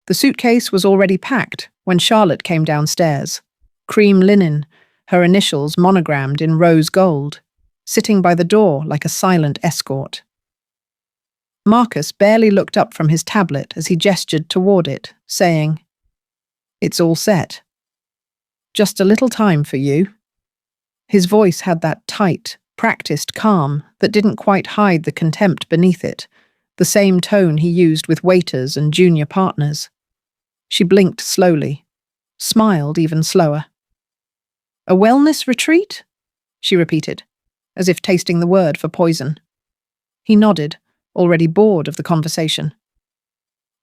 The suitcase was already packed when Charlotte came downstairs. Cream linen, her initials monogrammed in rose gold, sitting by the door like a silent escort. Marcus barely looked up from his tablet as he gestured toward it, saying, "It's all set. Just a little time for you." His voice had that tight, practiced calm that didn't quite hide the contempt beneath it, the same tone he used with waiters and junior partners. She blinked slowly, smiled even slower. "A wellness retreat?" she repeated, as if tasting the word for poison. He nodded, already bored of the conversation.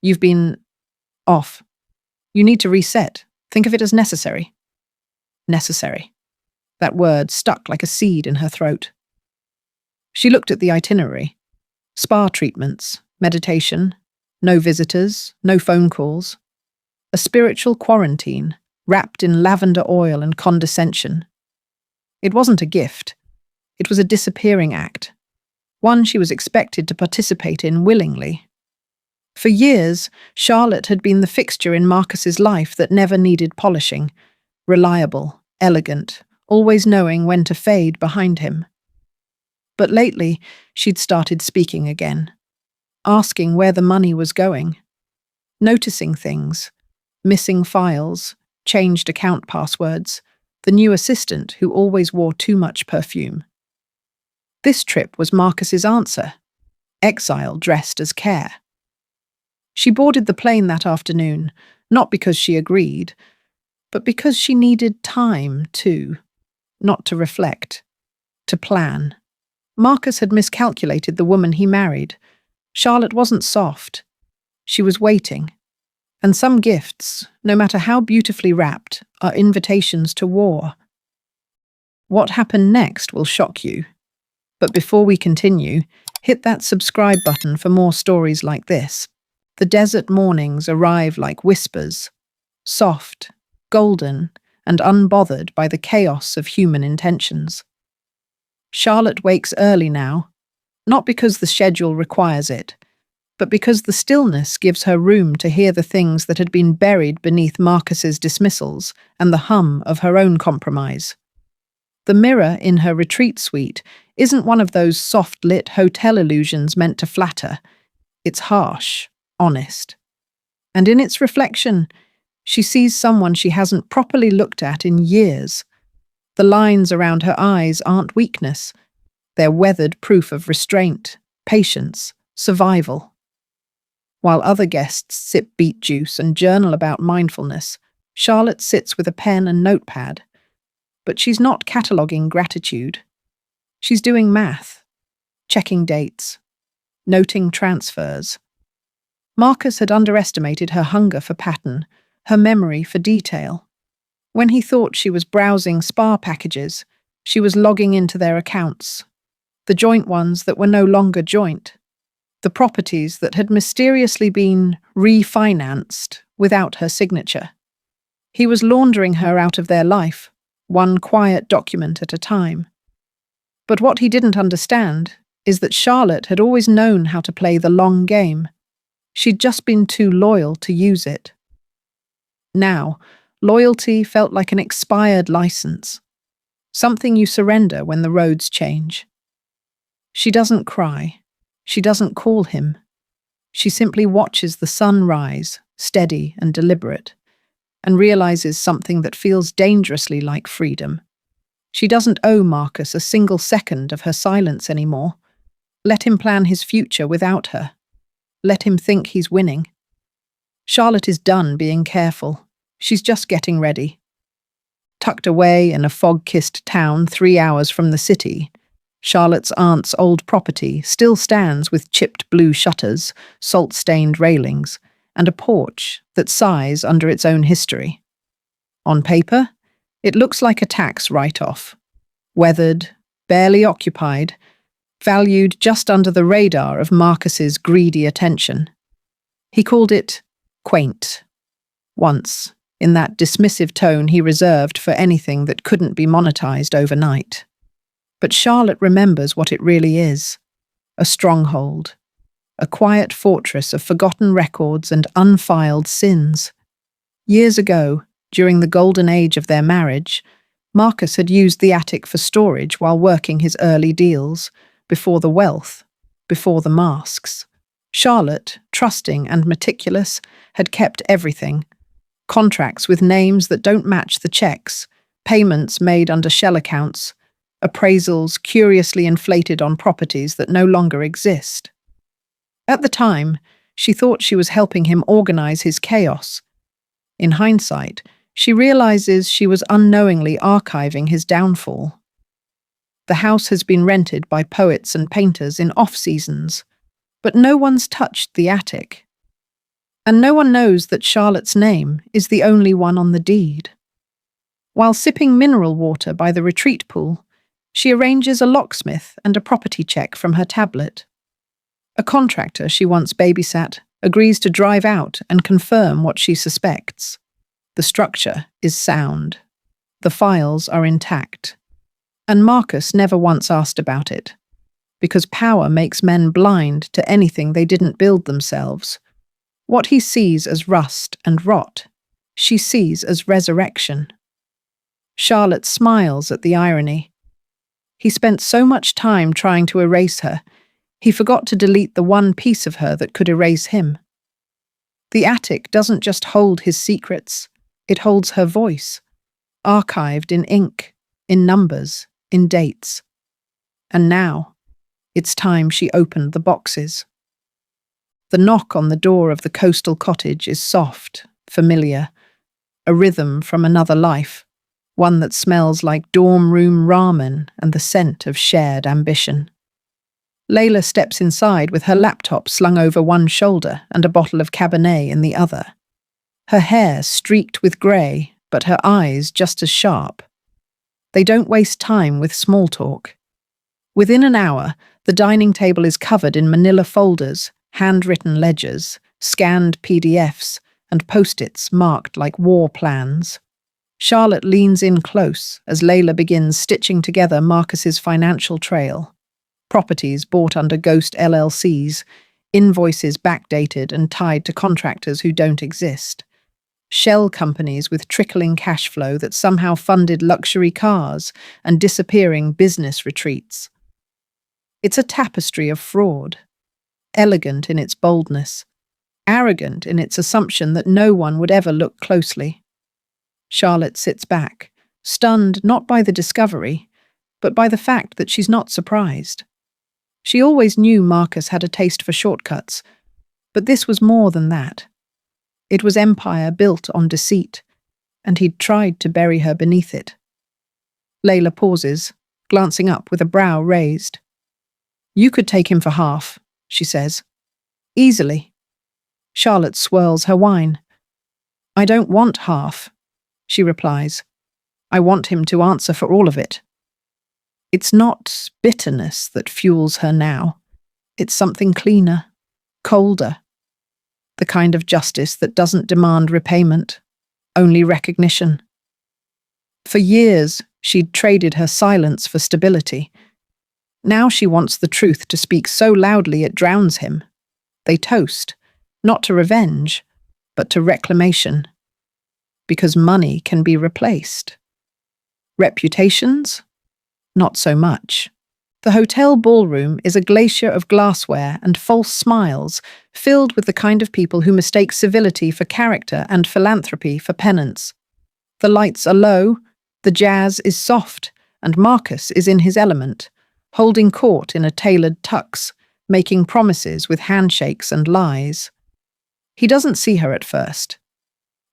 "You've been off. You need to reset. Think of it as necessary." Necessary. That word stuck like a seed in her throat. She looked at the itinerary. Spa treatments, meditation, no visitors, no phone calls. A spiritual quarantine, wrapped in lavender oil and condescension. It wasn't a gift. It was a disappearing act. One she was expected to participate in willingly. For years, Charlotte had been the fixture in Marcus's life that never needed polishing. Reliable, elegant, always knowing when to fade behind him. But lately, she'd started speaking again, asking where the money was going, noticing things, missing files, changed account passwords, the new assistant who always wore too much perfume. This trip was Marcus's answer, exile dressed as care. She boarded the plane that afternoon, not because she agreed, but because she needed time too, not to reflect, to plan. Marcus had miscalculated the woman he married. Charlotte wasn't soft. She was waiting. And some gifts, no matter how beautifully wrapped, are invitations to war. What happened next will shock you. But before we continue, hit that subscribe button for more stories like this. The desert mornings arrive like whispers, soft, golden, and unbothered by the chaos of human intentions. Charlotte wakes early now, not because the schedule requires it, but because the stillness gives her room to hear the things that had been buried beneath Marcus's dismissals and the hum of her own compromise. The mirror in her retreat suite isn't one of those soft-lit hotel illusions meant to flatter. It's harsh, honest. And in its reflection, she sees someone she hasn't properly looked at in years. The lines around her eyes aren't weakness. They're weathered proof of restraint, patience, survival. While other guests sip beet juice and journal about mindfulness, Charlotte sits with a pen and notepad. But she's not cataloguing gratitude. She's doing math, checking dates, noting transfers. Marcus had underestimated her hunger for pattern, her memory for detail. When he thought she was browsing spa packages, she was logging into their accounts, the joint ones that were no longer joint, the properties that had mysteriously been refinanced without her signature. He was laundering her out of their life, one quiet document at a time. But what he didn't understand is that Charlotte had always known how to play the long game. She'd just been too loyal to use it. Now, loyalty felt like an expired license, something you surrender when the roads change. She doesn't cry. She doesn't call him. She simply watches the sun rise, steady and deliberate, and realizes something that feels dangerously like freedom. She doesn't owe Marcus a single second of her silence anymore. Let him plan his future without her. Let him think he's winning. Charlotte is done being careful. She's just getting ready. Tucked away in a fog-kissed town 3 hours from the city, Charlotte's aunt's old property still stands with chipped blue shutters, salt-stained railings, and a porch that sighs under its own history. On paper, it looks like a tax write-off. Weathered, barely occupied, valued just under the radar of Marcus's greedy attention. He called it quaint. Once, in that dismissive tone he reserved for anything that couldn't be monetized overnight. But Charlotte remembers what it really is. A stronghold. a quiet fortress of forgotten records and unfiled sins. Years ago, during the golden age of their marriage, Marcus had used the attic for storage while working his early deals, before the wealth, before the masks. Charlotte, trusting and meticulous, had kept everything: contracts with names that don't match the checks, payments made under shell accounts, appraisals curiously inflated on properties that no longer exist. At the time, she thought she was helping him organize his chaos. In hindsight, she realizes she was unknowingly archiving his downfall. The house has been rented by poets and painters in off-seasons, but no one's touched the attic. And no one knows that Charlotte's name is the only one on the deed. While sipping mineral water by the retreat pool, she arranges a locksmith and a property check from her tablet. A contractor she once babysat agrees to drive out and confirm what she suspects. The structure is sound. The files are intact. And Marcus never once asked about it, because power makes men blind to anything they didn't build themselves. What he sees as rust and rot, she sees as resurrection. Charlotte smiles at the irony. He spent so much time trying to erase her, he forgot to delete the one piece of her that could erase him. The attic doesn't just hold his secrets, it holds her voice, archived in ink, in numbers, in dates. And now, it's time she opened the boxes. The knock on the door of the coastal cottage is soft, familiar, a rhythm from another life, one that smells like dorm room ramen and the scent of shared ambition. Layla steps inside with her laptop slung over one shoulder and a bottle of Cabernet in the other. Her hair streaked with grey, but her eyes just as sharp. They don't waste time with small talk. Within an hour, the dining table is covered in manila folders, handwritten ledgers, scanned PDFs, and post-its marked like war plans. Charlotte leans in close as Layla begins stitching together Marcus's financial trail. Properties bought under ghost LLCs, invoices backdated and tied to contractors who don't exist. Shell companies with trickling cash flow that somehow funded luxury cars and disappearing business retreats. It's a tapestry of fraud, elegant in its boldness, arrogant in its assumption that no one would ever look closely. Charlotte sits back, stunned not by the discovery, but by the fact that she's not surprised. She always knew Marcus had a taste for shortcuts, but this was more than that. It was empire built on deceit, and he'd tried to bury her beneath it. Layla pauses, glancing up with a brow raised. "You could take him for half," she says. "Easily." Charlotte swirls her wine. "I don't want half," she replies. "I want him to answer for all of it." It's not bitterness that fuels her now. It's something cleaner, colder. The kind of justice that doesn't demand repayment, only recognition. For years, she'd traded her silence for stability. Now she wants the truth to speak so loudly it drowns him. They toast, not to revenge, but to reclamation. Because money can be replaced. Reputations? Not so much. The hotel ballroom is a glacier of glassware and false smiles, filled with the kind of people who mistake civility for character and philanthropy for penance. The lights are low, the jazz is soft, and Marcus is in his element, holding court in a tailored tux, making promises with handshakes and lies. He doesn't see her at first.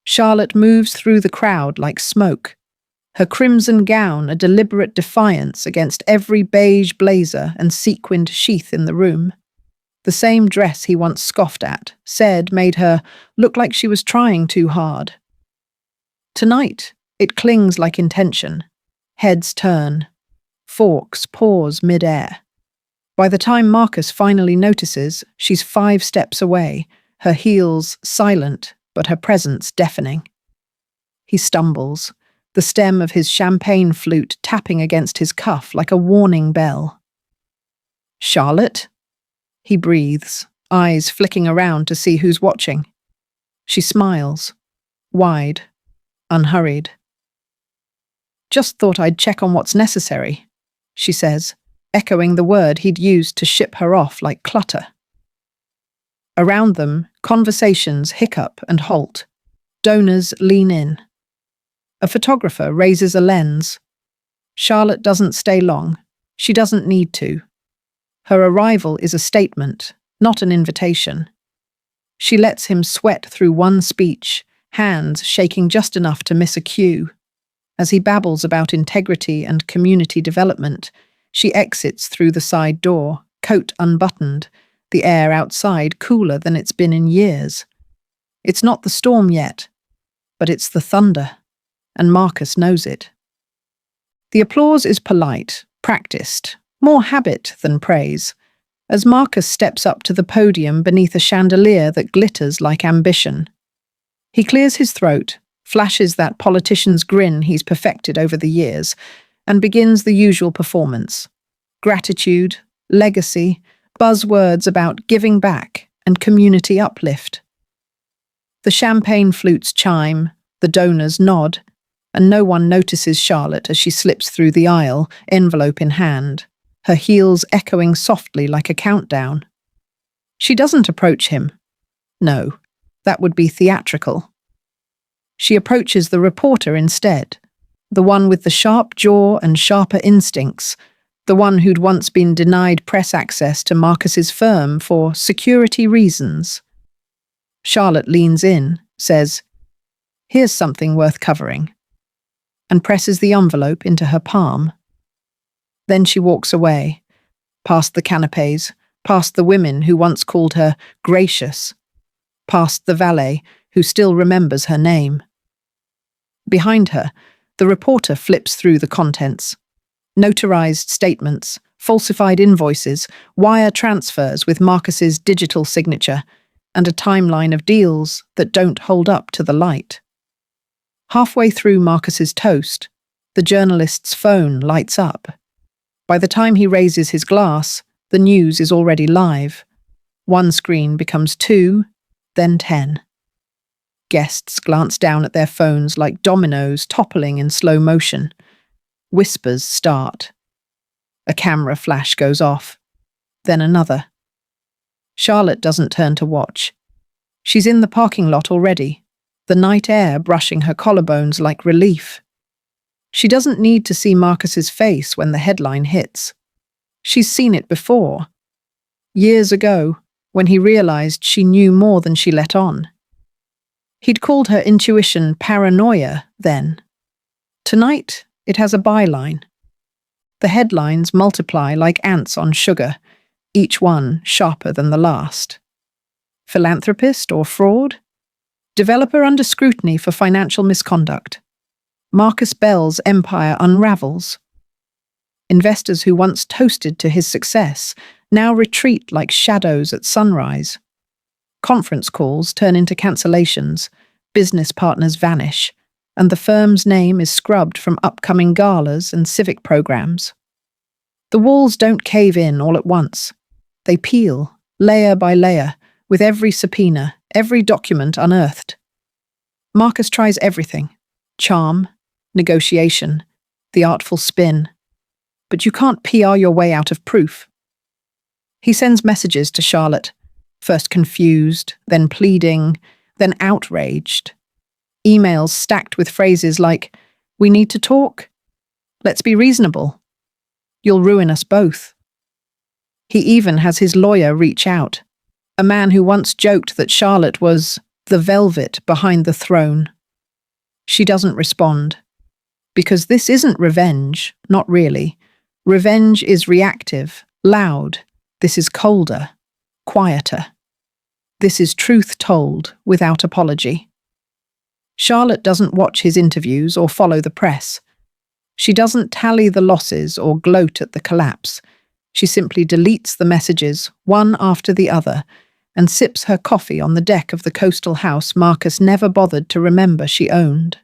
Charlotte moves through the crowd like smoke, her crimson gown a deliberate defiance against every beige blazer and sequined sheath in the room. The same dress he once scoffed at, said made her look like she was trying too hard. Tonight, it clings like intention. Heads turn. Forks pause mid-air. By the time Marcus finally notices, she's 5 steps away, her heels silent, but her presence deafening. He stumbles, the stem of his champagne flute tapping against his cuff like a warning bell. "Charlotte?" He breathes, eyes flicking around to see who's watching. She smiles, wide, unhurried. "Just thought I'd check on what's necessary," she says, echoing the word he'd used to ship her off like clutter. Around them, conversations hiccup and halt. Donors lean in. A photographer raises a lens. Charlotte doesn't stay long. She doesn't need to. Her arrival is a statement, not an invitation. She lets him sweat through one speech, hands shaking just enough to miss a cue. As he babbles about integrity and community development, she exits through the side door, coat unbuttoned, the air outside cooler than it's been in years. It's not the storm yet, but it's the thunder, and Marcus knows it. The applause is polite, practiced, more habit than praise, as Marcus steps up to the podium beneath a chandelier that glitters like ambition. He clears his throat, flashes that politician's grin he's perfected over the years, and begins the usual performance. Gratitude, legacy, buzzwords about giving back and community uplift. The champagne flutes chime, the donors nod, and no one notices Charlotte as she slips through the aisle, envelope in hand, her heels echoing softly like a countdown. She doesn't approach him. No, that would be theatrical. She approaches the reporter instead, the one with the sharp jaw and sharper instincts, the one who'd once been denied press access to Marcus's firm for security reasons. Charlotte leans in, says, "Here's something worth covering," and presses the envelope into her palm. Then she walks away, past the canapes, past the women who once called her gracious, past the valet who still remembers her name. Behind her, the reporter flips through the contents. Notarized statements, falsified invoices, wire transfers with Marcus's digital signature, and a timeline of deals that don't hold up to the light. Halfway through Marcus's toast, the journalist's phone lights up. By the time he raises his glass, the news is already live. One screen becomes 2, then 10. Guests glance down at their phones like dominoes toppling in slow motion. Whispers start. A camera flash goes off. Then another. Charlotte doesn't turn to watch. She's in the parking lot already, the night air brushing her collarbones like relief. She doesn't need to see Marcus's face when the headline hits. She's seen it before. Years ago, when he realized she knew more than she let on. He'd called her intuition paranoia then. Tonight, it has a byline. The headlines multiply like ants on sugar, each one sharper than the last. Philanthropist or fraud? Developer under scrutiny for financial misconduct. Marcus Bell's empire unravels. Investors who once toasted to his success now retreat like shadows at sunrise. Conference calls turn into cancellations, business partners vanish, and the firm's name is scrubbed from upcoming galas and civic programs. The walls don't cave in all at once. They peel, layer by layer, with every subpoena, every document unearthed. Marcus tries everything: charm, negotiation, the artful spin. But you can't PR your way out of proof. He sends messages to Charlotte, first confused, then pleading, then outraged. Emails stacked with phrases like, "We need to talk. Let's be reasonable. You'll ruin us both." He even has his lawyer reach out, a man who once joked that Charlotte was the velvet behind the throne. She doesn't respond. Because this isn't revenge, not really. Revenge is reactive, loud. This is colder, quieter. This is truth told without apology. Charlotte doesn't watch his interviews or follow the press. She doesn't tally the losses or gloat at the collapse. She simply deletes the messages, one after the other, and sips her coffee on the deck of the coastal house Marcus never bothered to remember she owned.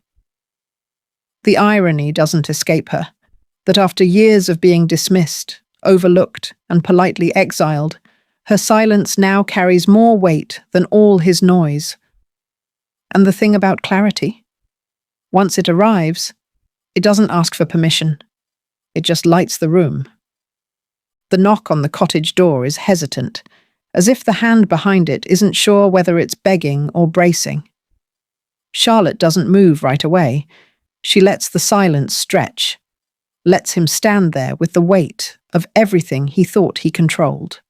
The irony doesn't escape her, that after years of being dismissed, overlooked, and politely exiled, Her silence now carries more weight than all his noise. And the thing about clarity? Once it arrives, it doesn't ask for permission. It just lights the room. The knock on the cottage door is hesitant, as if the hand behind it isn't sure whether it's begging or bracing. Charlotte doesn't move right away. She lets the silence stretch, lets him stand there with the weight of everything he thought he controlled.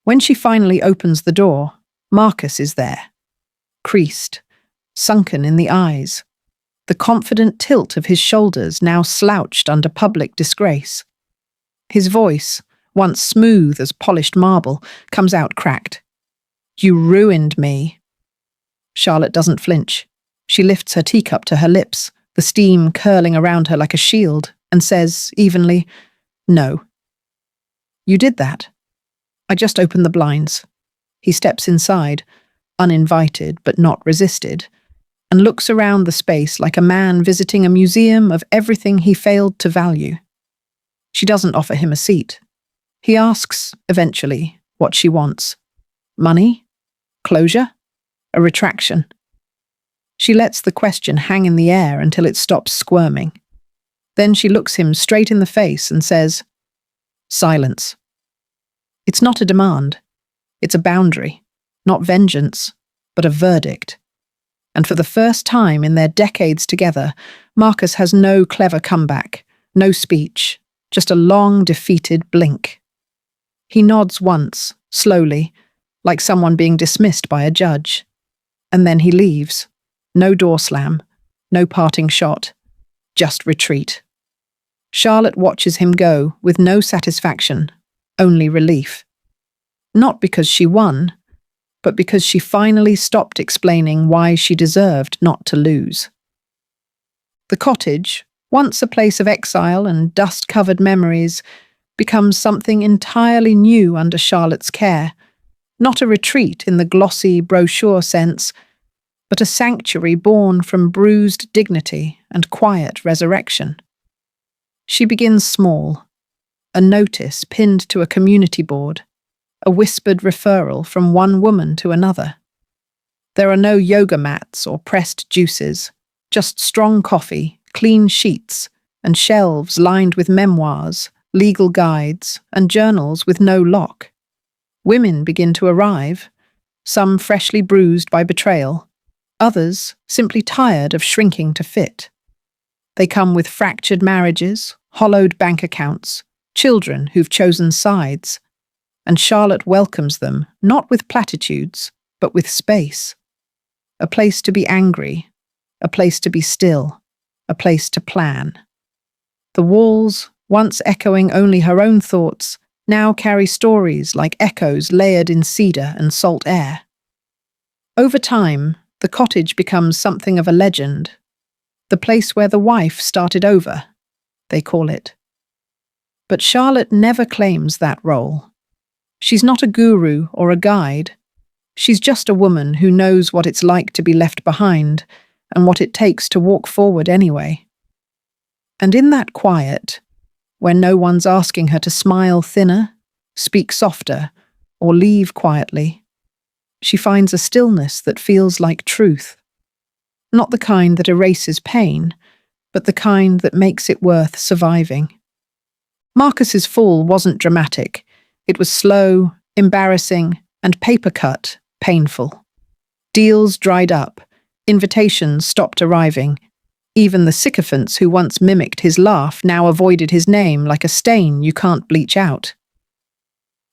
When she finally opens the door, Marcus is there, creased, sunken in the eyes, the confident tilt of his shoulders now slouched under public disgrace. His voice, once smooth as polished marble, comes out cracked. "You ruined me." Charlotte doesn't flinch. She lifts her teacup to her lips, the steam curling around her like a shield, and says evenly, "No. You did that. I just opened the blinds." He steps inside, uninvited but not resisted, and looks around the space like a man visiting a museum of everything he failed to value. She doesn't offer him a seat. He asks, eventually, what she wants. Money? Closure? A retraction? She lets the question hang in the air until it stops squirming. Then she looks him straight in the face and says, "Silence." It's not a demand. It's a boundary, not vengeance, but a verdict. And for the first time in their decades together, Marcus has no clever comeback, no speech, just a long, defeated blink. He nods once, slowly, like someone being dismissed by a judge. And then he leaves. No door slam, no parting shot, just retreat. Charlotte watches him go with no satisfaction, only relief. Not because she won, but because she finally stopped explaining why she deserved not to lose. The cottage, once a place of exile and dust-covered memories, becomes something entirely new under Charlotte's care, not a retreat in the glossy brochure sense, but a sanctuary born from bruised dignity and quiet resurrection. She begins small, a notice pinned to a community board, a whispered referral from one woman to another. There are no yoga mats or pressed juices, just strong coffee, clean sheets, and shelves lined with memoirs, legal guides, and journals with no lock. Women begin to arrive, some freshly bruised by betrayal, others simply tired of shrinking to fit. They come with fractured marriages, hollowed bank accounts, children who've chosen sides, and Charlotte welcomes them not with platitudes, but with space. A place to be angry, a place to be still, a place to plan. The walls, once echoing only her own thoughts, now carry stories like echoes layered in cedar and salt air. Over time, the cottage becomes something of a legend. The place where the wife started over, they call it. But Charlotte never claims that role. She's not a guru or a guide. She's just a woman who knows what it's like to be left behind and what it takes to walk forward anyway. And in that quiet, when no one's asking her to smile thinner, speak softer, or leave quietly, she finds a stillness that feels like truth. Not the kind that erases pain, but the kind that makes it worth surviving. Marcus's fall wasn't dramatic. It was slow, embarrassing, and paper-cut, painful. Deals dried up, invitations stopped arriving. Even the sycophants who once mimicked his laugh now avoided his name like a stain you can't bleach out.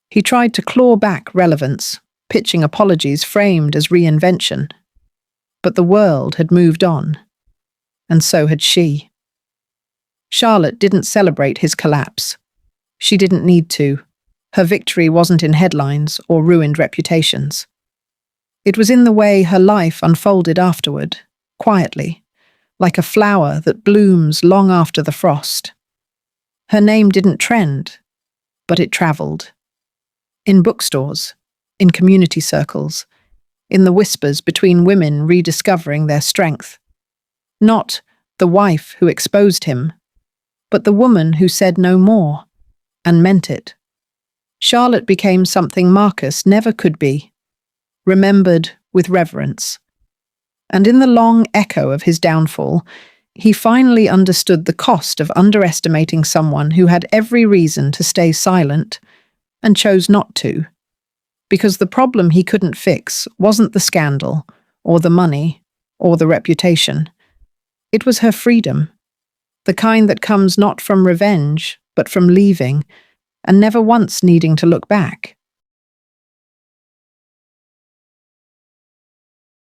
He tried to claw back relevance, pitching apologies framed as reinvention. But the world had moved on, and so had she. Charlotte didn't celebrate his collapse. She didn't need to. Her victory wasn't in headlines or ruined reputations. It was in the way her life unfolded afterward, quietly, like a flower that blooms long after the frost. Her name didn't trend, but it travelled. In bookstores, in community circles, in the whispers between women rediscovering their strength. Not the wife who exposed him, but the woman who said no more, and meant it. Charlotte became something Marcus never could be, remembered with reverence. And in the long echo of his downfall, he finally understood the cost of underestimating someone who had every reason to stay silent and chose not to. Because the problem he couldn't fix wasn't the scandal, or the money, or the reputation. It was her freedom, the kind that comes not from revenge, but from leaving, and never once needing to look back.